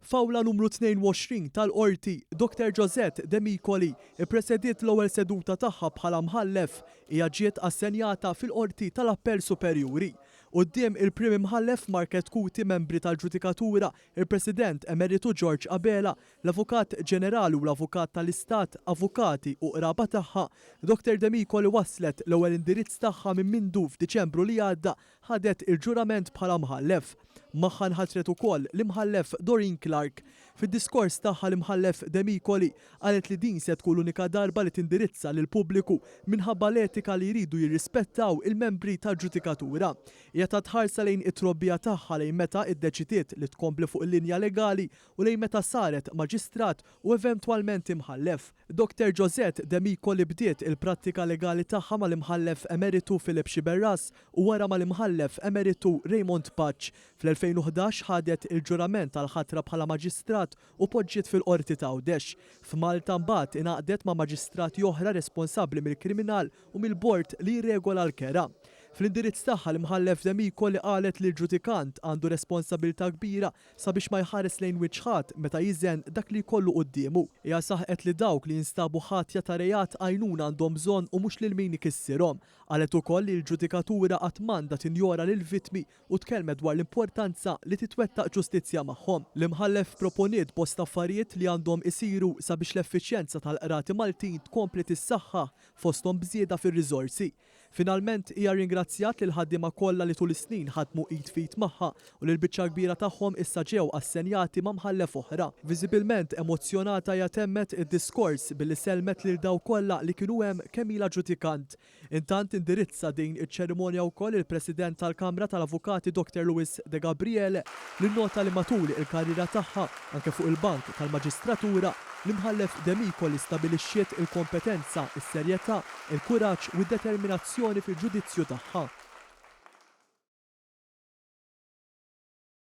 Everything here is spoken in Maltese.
Fawla numru 22 tal-qorti, Dr. Josette De Micoli ippresediet l-ewwel seduta tagħha bħala mħallef hija ġiet assenjata fil-Qorti tal-Appell Superjuri. Quddiem il-Prim Imħallef Market Kuti, membri tal-Ġudikatura, il-President Emeritu George Abela, l-Avukat Ġenerali u l-Avukat tal-Istat, avukati u qraba tagħha, Dr. De Micoli waslet l-ewwel indirizz tagħha minn mindu f'Diċembru li għadda ħadet il-ġurament bħala mħallef. Magħha nħatret ukoll l-imħallef Doreen Clark. Fid-diskors tagħha l-imħallef De Micoli qalet li din se tkun l-unika darba li tindirizza lil pubbliku minħabba l-etika li jridu jirrispettaw il-membri tal-ġudikatura. Hija tħarsa lejn it-trobbija tagħha lejn meta iddeċidiet li tkompli fuq il-linja legali u lejn meta saret maġistrat u eventwalment imħallef. Dr. Josette De Micoli bdiet il-prattika legali tagħha mal-imħallef Emeritu Philip Xiberras u wara mal-imħallef Emeritu Raymond Patch. Fl-2011 ħadet il-ġurament tal-ħatra bħala maġistrat u poġġiet fil-qorti ta' Għawdex. F'Malta mbagħad ingħaqdet ma' maġistrati oħra responsabbli mill-kriminal u mill-bord li jirregola l-kera. Fl-indirizz tagħha l-imħallef De Micoli qalet li l-ġudikant għandu responsabilità kbira sabiex ma jħares lejn wiċċ ħadd meta jiżen dak li jkollu qudiemu. Hija saħqet li dawk li jinstabu ħatja ta' rejat għajnuna għandhom bżonn u mhux lil min ikissirhom. Qalet ukoll li l-ġudikatura qatt m'għandha tinjora lill-vittmi u tkellmet dwar l-importanza li titwettaq ġustizzja magħhom. L-imħallef proponiet bosta affarijiet li għandhom isiru sabiex l-effiċjenza tal-qrati Maltin tkompli tissaħħaħ fosthom bżieda fir-riżorsi. Finalment hija ringrazzjat lil ħaddiema kollha li tul is-snin ħadmu id fit magħha u li l-biċċa kbira tagħhom issa ġew assenjati ma' mħallef oħra. Viżibilment emozzjonata hija temmet id-diskors billi selmet lil daw kollha li kienu hemm kemm ilha ġudikant. Intant indirizza din iċ-ċerimonja wkoll il-President tal-Kamra tal-Avukati Dr. Luis De Gabriele li nnota li matul il-karriera tagħha anke fuq il-bank tal-Maġistratura l-imħallef De Micoli stabilixxiet il-kompetenza, is-serjetà, il-kuraġġ u d-determinazzjoni fil-ġudizzju tagħha.